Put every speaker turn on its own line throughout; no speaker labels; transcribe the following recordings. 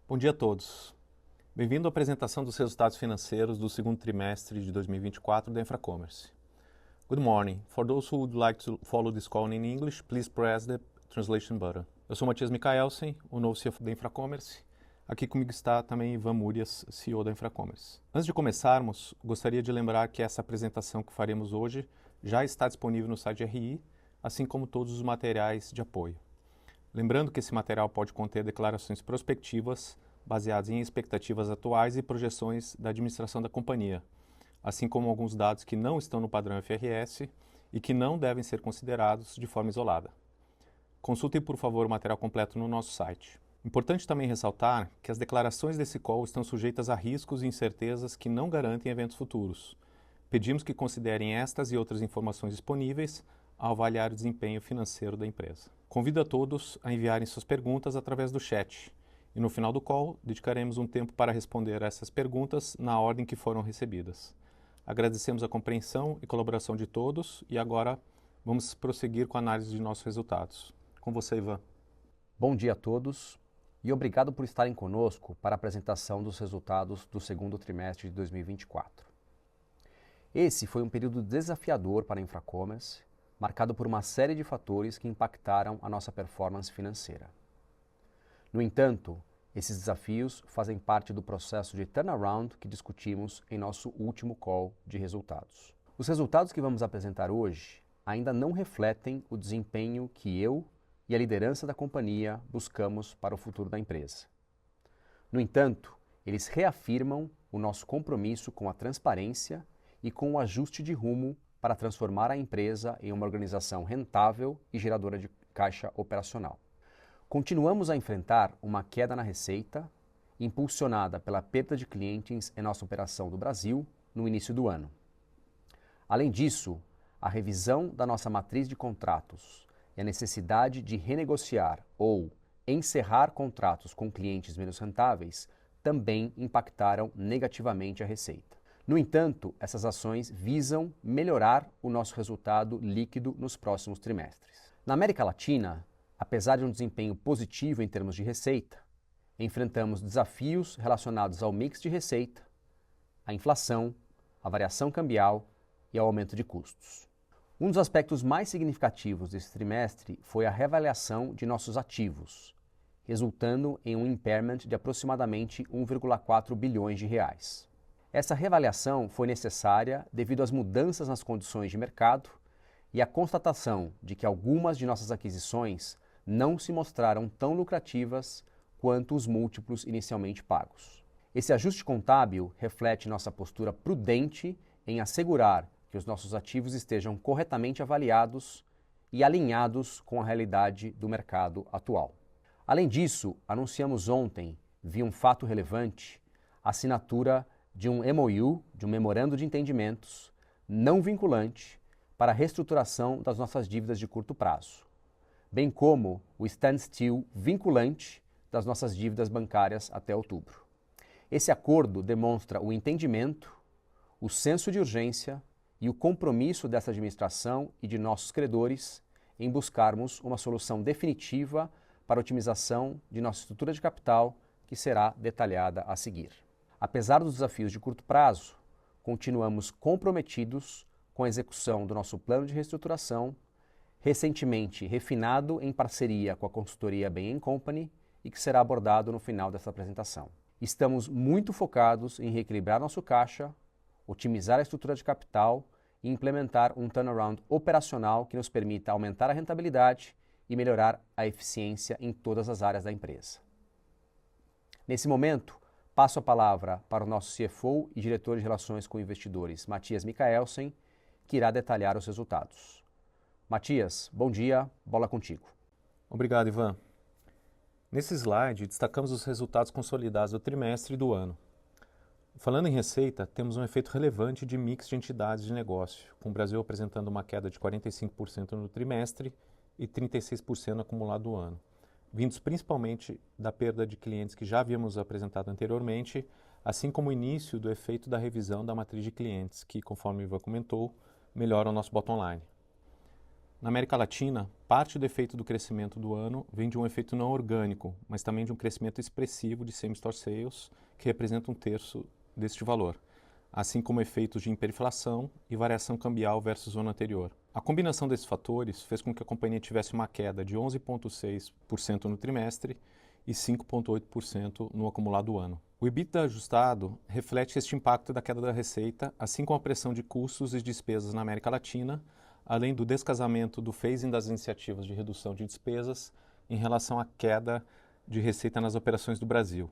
Bom dia a todos. Bem-vindo à apresentação dos resultados financeiros do segundo trimestre de 2024 da Infracommerce. Good morning. For those who would like to follow this call in English, please press the translation button. Eu sou Matias Mikaelsen, o novo CFO da Infracommerce. Aqui comigo está também Ivan Murias, CEO da Infracommerce. Antes de começarmos, gostaria de lembrar que essa apresentação que faremos hoje já está disponível no site RI, assim como todos os materiais de apoio. Lembrando que esse material pode conter declarações prospectivas baseadas em expectativas atuais e projeções da administração da companhia, assim como alguns dados que não estão no padrão FRS e que não devem ser considerados de forma isolada. Consultem, por favor, o material completo no nosso site. Importante também ressaltar que as declarações desse call estão sujeitas a riscos e incertezas que não garantem eventos futuros. Pedimos que considerem estas e outras informações disponíveis ao avaliar o desempenho financeiro da empresa. Convido a todos a enviarem suas perguntas através do chat e no final do call dedicaremos um tempo para responder a essas perguntas na ordem que foram recebidas. Agradecemos a compreensão e colaboração de todos e agora vamos prosseguir com a análise de nossos resultados. Com você, Ivan.
Bom dia a todos e obrigado por estarem conosco para a apresentação dos resultados do segundo trimestre de 2024. Esse foi um período desafiador para a Infracommerce, marcado por uma série de fatores que impactaram a nossa performance financeira. No entanto, esses desafios fazem parte do processo de turnaround que discutimos em nosso último call de resultados. Os resultados que vamos apresentar hoje ainda não refletem o desempenho que eu e a liderança da companhia buscamos para o futuro da empresa. No entanto, eles reafirmam o nosso compromisso com a transparência e com o ajuste de rumo para transformar a empresa em uma organização rentável e geradora de caixa operacional. Continuamos a enfrentar uma queda na receita, impulsionada pela perda de clientes em nossa operação do Brasil no início do ano. Além disso, a revisão da nossa matriz de contratos e a necessidade de renegociar ou encerrar contratos com clientes menos rentáveis também impactaram negativamente a receita. No entanto, essas ações visam melhorar o nosso resultado líquido nos próximos trimestres. Na América Latina, apesar de um desempenho positivo em termos de receita, enfrentamos desafios relacionados ao mix de receita, à inflação, à variação cambial e ao aumento de custos. Um dos aspectos mais significativos desse trimestre foi a reavaliação de nossos ativos, resultando em um impairment de aproximadamente 1,4 bilhões de reais. Essa reavaliação foi necessária devido às mudanças nas condições de mercado e à constatação de que algumas de nossas aquisições não se mostraram tão lucrativas quanto os múltiplos inicialmente pagos. Esse ajuste contábil reflete nossa postura prudente em assegurar que os nossos ativos estejam corretamente avaliados e alinhados com a realidade do mercado atual. Além disso, anunciamos ontem, via um fato relevante, a assinatura de um MOU, de um Memorando de Entendimentos, não vinculante para a reestruturação das nossas dívidas de curto prazo, bem como o standstill vinculante das nossas dívidas bancárias até outubro. Esse acordo demonstra o entendimento, o senso de urgência e o compromisso dessa administração e de nossos credores em buscarmos uma solução definitiva para a otimização de nossa estrutura de capital, que será detalhada a seguir. Apesar dos desafios de curto prazo, continuamos comprometidos com a execução do nosso plano de reestruturação, recentemente refinado em parceria com a consultoria Bain & Company e que será abordado no final dessa apresentação. Estamos muito focados em reequilibrar nosso caixa, otimizar a estrutura de capital e implementar um turnaround operacional que nos permita aumentar a rentabilidade e melhorar a eficiência em todas as áreas da empresa. Nesse momento, passo a palavra para o nosso CFO e diretor de Relações com Investidores, Matias Mikaelsen, que irá detalhar os resultados. Matias, bom dia, bola contigo.
Obrigado, Ivan. Nesse slide, destacamos os resultados consolidados do trimestre e do ano. Falando em receita, temos um efeito relevante de mix de entidades de negócio, com o Brasil apresentando uma queda de 45% no trimestre e 36% no acumulado do ano, vindos principalmente da perda de clientes que já havíamos apresentado anteriormente, assim como o início do efeito da revisão da matriz de clientes, que, conforme o Ivan comentou, melhora o nosso bottom line. Na América Latina, parte do efeito do crescimento do ano vem de um efeito não orgânico, mas também de um crescimento expressivo de same-store sales, que representa um terço deste valor, assim como efeitos de hiperinflação e variação cambial versus o ano anterior. A combinação desses fatores fez com que a companhia tivesse uma queda de 11,6% no trimestre e 5,8% no acumulado ano. O EBITDA ajustado reflete este impacto da queda da receita, assim como a pressão de custos e despesas na América Latina, além do descasamento do phasing das iniciativas de redução de despesas em relação à queda de receita nas operações do Brasil.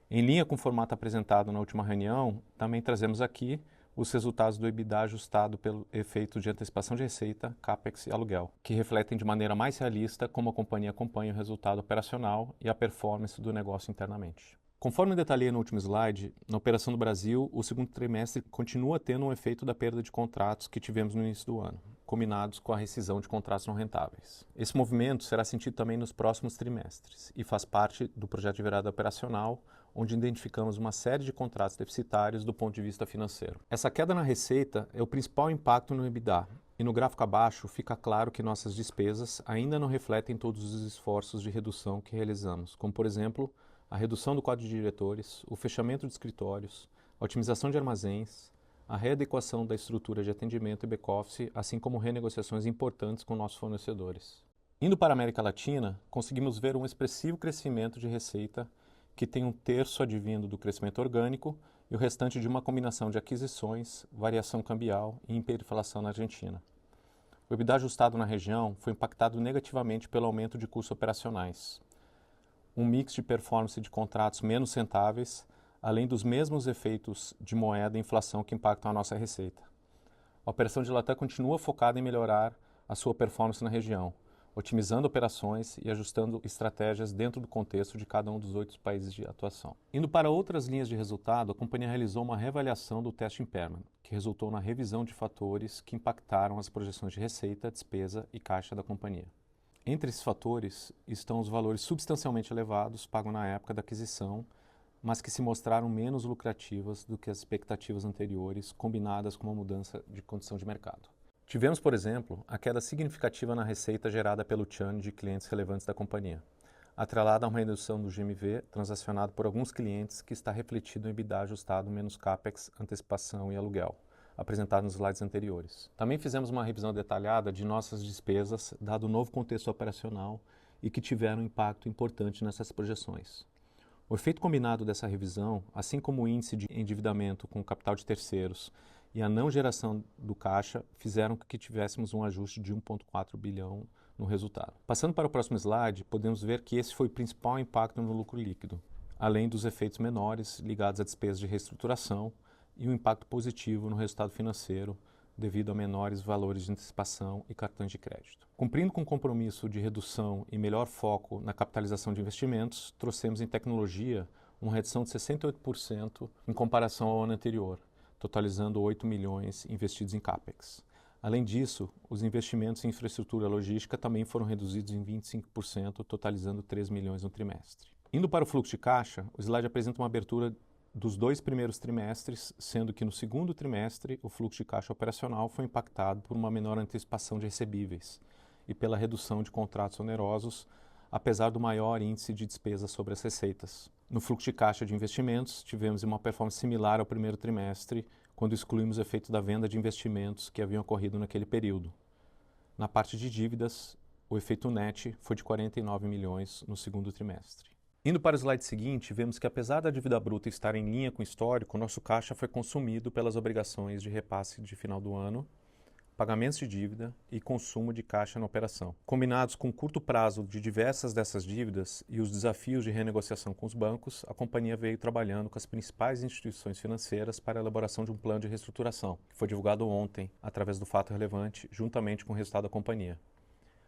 Em linha com o formato apresentado na última reunião, também trazemos aqui os resultados do EBITDA ajustado pelo efeito de antecipação de receita, CAPEX e aluguel, que refletem de maneira mais realista como a companhia acompanha o resultado operacional e a performance do negócio internamente. Conforme detalhei no último slide, na operação do Brasil, o segundo trimestre continua tendo um efeito da perda de contratos que tivemos no início do ano, combinados com a rescisão de contratos não rentáveis. Esse movimento será sentido também nos próximos trimestres e faz parte do projeto de virada operacional, onde identificamos uma série de contratos deficitários do ponto de vista financeiro. Essa queda na receita é o principal impacto no EBITDA, e no gráfico abaixo fica claro que nossas despesas ainda não refletem todos os esforços de redução que realizamos, como por exemplo, a redução do quadro de diretores, o fechamento de escritórios, a otimização de armazéns, a readequação da estrutura de atendimento e back-office, assim como renegociações importantes com nossos fornecedores. Indo para a América Latina, conseguimos ver um expressivo crescimento de receita que tem um terço advindo do crescimento orgânico e o restante de uma combinação de aquisições, variação cambial e hiperinflação na Argentina. O EBITDA ajustado na região foi impactado negativamente pelo aumento de custos operacionais, um mix de performance de contratos menos rentáveis, além dos mesmos efeitos de moeda e inflação que impactam a nossa receita. A operação de Latam continua focada em melhorar a sua performance na região, otimizando operações e ajustando estratégias dentro do contexto de cada um dos 8 países de atuação. Indo para outras linhas de resultado, a companhia realizou uma reavaliação do teste impairment, que resultou na revisão de fatores que impactaram as projeções de receita, despesa e caixa da companhia. Entre esses fatores estão os valores substancialmente elevados pagos na época da aquisição, mas que se mostraram menos lucrativas do que as expectativas anteriores, combinadas com uma mudança de condição de mercado. Tivemos, por exemplo, a queda significativa na receita gerada pelo churn de clientes relevantes da companhia, atrelada a uma redução do GMV transacionado por alguns clientes que está refletido em EBITDA ajustado menos CAPEX, antecipação e aluguel, apresentado nos slides anteriores. Também fizemos uma revisão detalhada de nossas despesas, dado o novo contexto operacional e que tiveram um impacto importante nessas projeções. O efeito combinado dessa revisão, assim como o índice de endividamento com capital de terceiros e a não geração do caixa, fizeram que tivéssemos um ajuste de 1,4 bilhão no resultado. Passando para o próximo slide, podemos ver que esse foi o principal impacto no lucro líquido, além dos efeitos menores ligados a despesas de reestruturação e um impacto positivo no resultado financeiro devido a menores valores de antecipação e cartões de crédito. Cumprindo com o compromisso de redução e melhor foco na capitalização de investimentos, trouxemos em tecnologia uma redução de 68% em comparação ao ano anterior, totalizando 8 milhões investidos em CAPEX. Além disso, os investimentos em infraestrutura logística também foram reduzidos em 25%, totalizando 3 milhões no trimestre. Indo para o fluxo de caixa, o slide apresenta uma abertura dos 2 primeiros trimestres, sendo que no segundo trimestre o fluxo de caixa operacional foi impactado por uma menor antecipação de recebíveis e pela redução de contratos onerosos, apesar do maior índice de despesas sobre as receitas. No fluxo de caixa de investimentos, tivemos uma performance similar ao primeiro trimestre, quando excluímos o efeito da venda de investimentos que haviam ocorrido naquele período. Na parte de dívidas, o efeito net foi de 49 milhões no segundo trimestre. Indo para o slide seguinte, vemos que apesar da dívida bruta estar em linha com o histórico, nosso caixa foi consumido pelas obrigações de repasse de final do ano, pagamentos de dívida e consumo de caixa na operação. Combinados com o curto prazo de diversas dessas dívidas e os desafios de renegociação com os bancos, a companhia veio trabalhando com as principais instituições financeiras para a elaboração de um plano de reestruturação, que foi divulgado ontem através do Fato Relevante, juntamente com o resultado da companhia.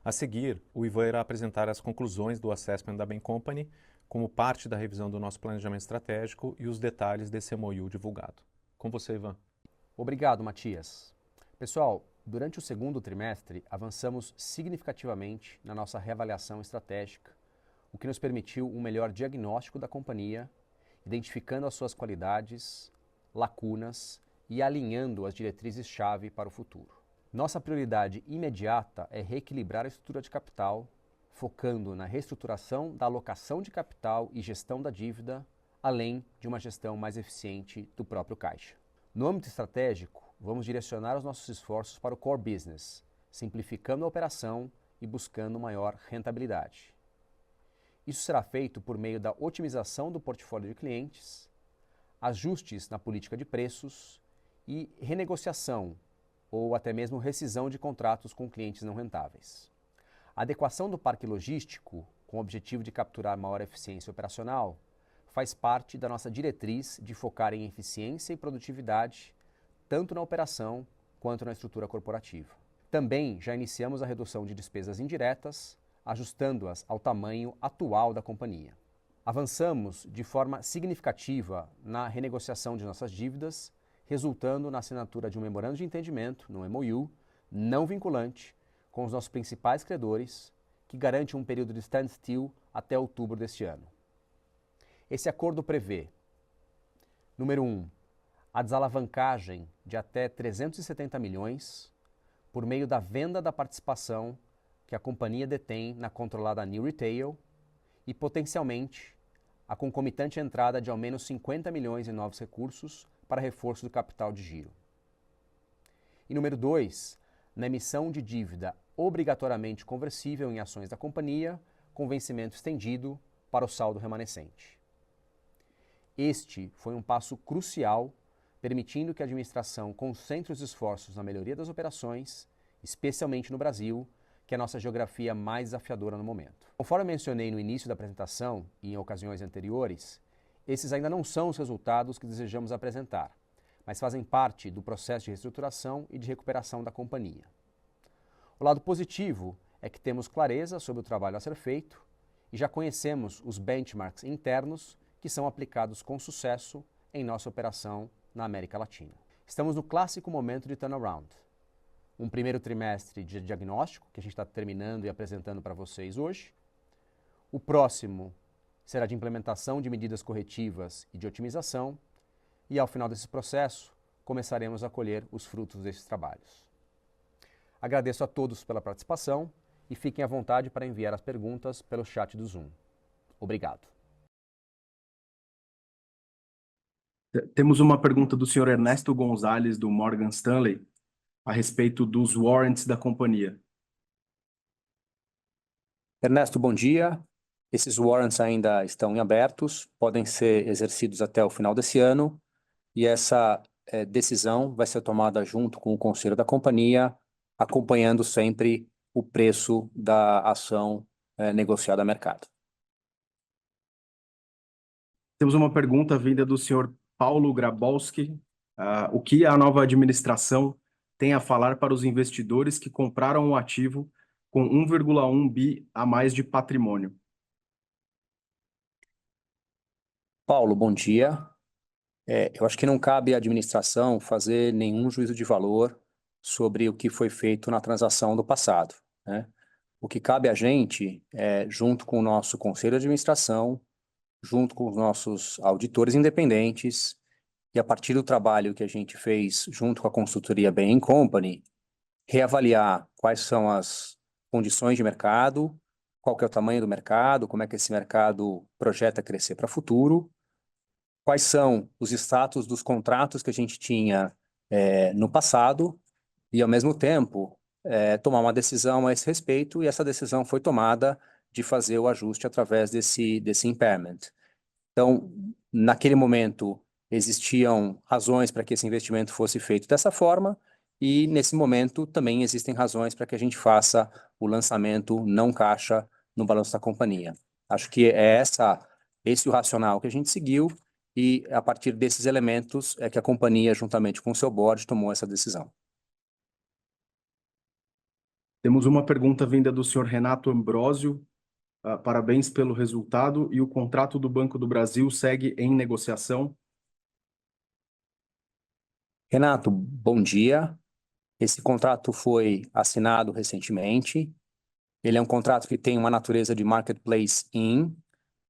A seguir, o Ivan irá apresentar as conclusões do assessment da Bain Company, como parte da revisão do nosso planejamento estratégico e os detalhes desse MOU divulgado. Com você, Ivan.
Obrigado, Matias. Pessoal, durante o segundo trimestre, avançamos significativamente na nossa reavaliação estratégica, o que nos permitiu um melhor diagnóstico da companhia, identificando as suas qualidades, lacunas e alinhando as diretrizes-chave para o futuro. Nossa prioridade imediata é reequilibrar a estrutura de capital, focando na reestruturação da alocação de capital e gestão da dívida, além de uma gestão mais eficiente do próprio caixa. No âmbito estratégico, vamos direcionar os nossos esforços para o core business, simplificando a operação e buscando maior rentabilidade. Isso será feito por meio da otimização do portfólio de clientes, ajustes na política de preços e renegociação ou até mesmo rescisão de contratos com clientes não rentáveis. A adequação do parque logístico, com o objetivo de capturar maior eficiência operacional, faz parte da nossa diretriz de focar em eficiência e produtividade, tanto na operação quanto na estrutura corporativa. Também já iniciamos a redução de despesas indiretas, ajustando-as ao tamanho atual da companhia. Avançamos de forma significativa na renegociação de nossas dívidas, resultando na assinatura de um memorando de entendimento, no MOU, não vinculante, com os nossos principais credores, que garante um período de standstill até outubro deste ano. Esse acordo prevê, número 1, a desalavancagem de até 370 milhões por meio da venda da participação que a companhia detém na controlada New Retail e, potencialmente, a concomitante entrada de ao menos 50 milhões em novos recursos para reforço do capital de giro. E número 2, na emissão de dívida obrigatoriamente conversível em ações da companhia, com vencimento estendido para o saldo remanescente. Este foi um passo crucial, permitindo que a administração concentre os esforços na melhoria das operações, especialmente no Brasil, que é a nossa geografia mais desafiadora no momento. Conforme eu mencionei no início da apresentação e em ocasiões anteriores, esses ainda não são os resultados que desejamos apresentar, mas fazem parte do processo de reestruturação e de recuperação da companhia. O lado positivo é que temos clareza sobre o trabalho a ser feito e já conhecemos os benchmarks internos que são aplicados com sucesso em nossa operação na América Latina. Estamos no clássico momento de turnaround. Um primeiro trimestre de diagnóstico, que a gente está terminando e apresentando para vocês hoje. O próximo será de implementação de medidas corretivas e de otimização. E ao final desse processo, começaremos a colher os frutos desses trabalhos. Agradeço a todos pela participação e fiquem à vontade para enviar as perguntas pelo chat do Zoom. Obrigado.
Temos uma pergunta do senhor Ernesto Gonzalez, do Morgan Stanley, a respeito dos warrants da companhia.
Ernesto, bom dia. Esses warrants ainda estão em abertos, podem ser exercidos até o final desse ano, e essa decisão vai ser tomada junto com o conselho da companhia, acompanhando sempre o preço da ação negociada a mercado.
Temos uma pergunta vinda do senhor Paulo Grabowski. O que a nova administração tem a falar para os investidores que compraram o ativo com 1,1 bi a mais de patrimônio?
Paulo, bom dia. Eu acho que não cabe à administração fazer nenhum juízo de valor sobre o que foi feito na transação do passado, né? O que cabe a gente junto com o nosso conselho de administração, junto com os nossos auditores independentes, e a partir do trabalho que a gente fez junto com a consultoria Bain & Company, reavaliar quais são as condições de mercado, qual que é o tamanho do mercado, como é que esse mercado projeta crescer para o futuro, quais são os status dos contratos que a gente tinha no passado e, ao mesmo tempo, tomar uma decisão a esse respeito, e essa decisão foi tomada de fazer o ajuste através desse impairment. Então, naquele momento, existiam razões para que esse investimento fosse feito dessa forma, e nesse momento também existem razões para que a gente faça o lançamento não caixa no balanço da companhia. Acho que é esse o racional que a gente seguiu, e a partir desses elementos é que a companhia, juntamente com o seu board, tomou essa decisão.
Temos uma pergunta vinda do senhor Renato Ambrosio. Parabéns pelo resultado, e o contrato do Banco do Brasil segue em negociação?
Renato, bom dia. Esse contrato foi assinado recentemente. Ele é um contrato que tem uma natureza de marketplace in.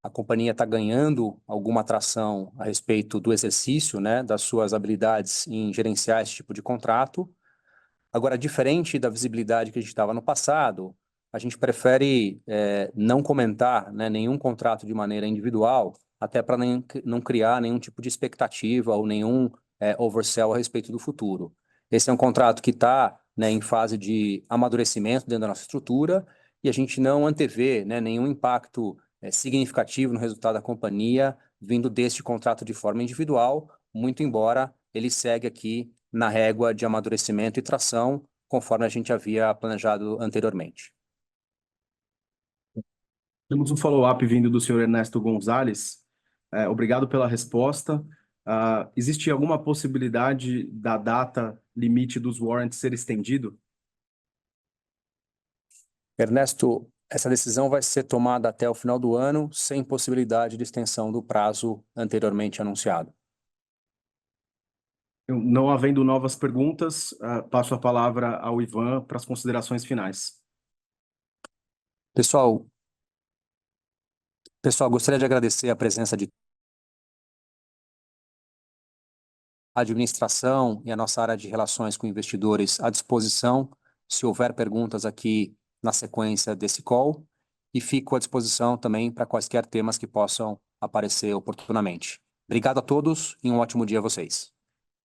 A companhia está ganhando alguma atração a respeito do exercício, né, das suas habilidades em gerenciar esse tipo de contrato. Agora, diferente da visibilidade que a gente estava no passado, a gente prefere não comentar, né, nenhum contrato de maneira individual, até para não criar nenhum tipo de expectativa ou nenhum oversell a respeito do futuro. Esse é um contrato que está, né, em fase de amadurecimento dentro da nossa estrutura e a gente não antevê, né, nenhum impacto significativo no resultado da companhia vindo deste contrato de forma individual, muito embora ele segue aqui na régua de amadurecimento e tração, conforme a gente havia planejado anteriormente.
Temos um follow-up vindo do senhor Ernesto Gonzalez. Obrigado pela resposta. Existe alguma possibilidade da data limite dos warrants ser estendido?
Ernesto, essa decisão vai ser tomada até o final do ano, sem possibilidade de extensão do prazo anteriormente anunciado.
Não havendo novas perguntas, passo a palavra ao Ivan para as considerações finais.
Pessoal, gostaria de agradecer a presença de a administração e a nossa área de relações com investidores à disposição, se houver perguntas aqui na sequência desse call, e fico à disposição também para quaisquer temas que possam aparecer oportunamente. Obrigado a todos e um ótimo dia a vocês.